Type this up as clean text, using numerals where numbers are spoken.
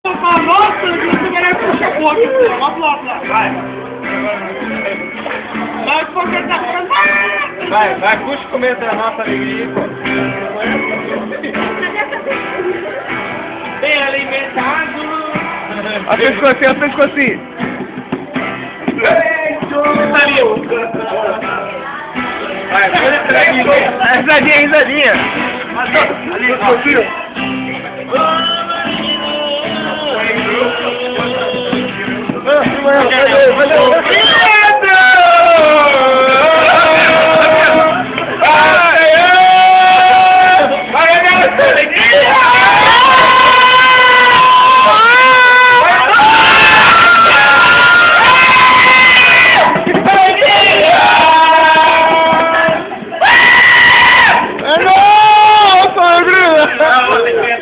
Nossa, você vai puxar a boca, pô. Lá. Vai. Vai, porque tá ficando... Vai, puxa o começo da nossa alegria, pô. Bem alimentado. Olha o pescocinho. Vai, risadinha. Valeu.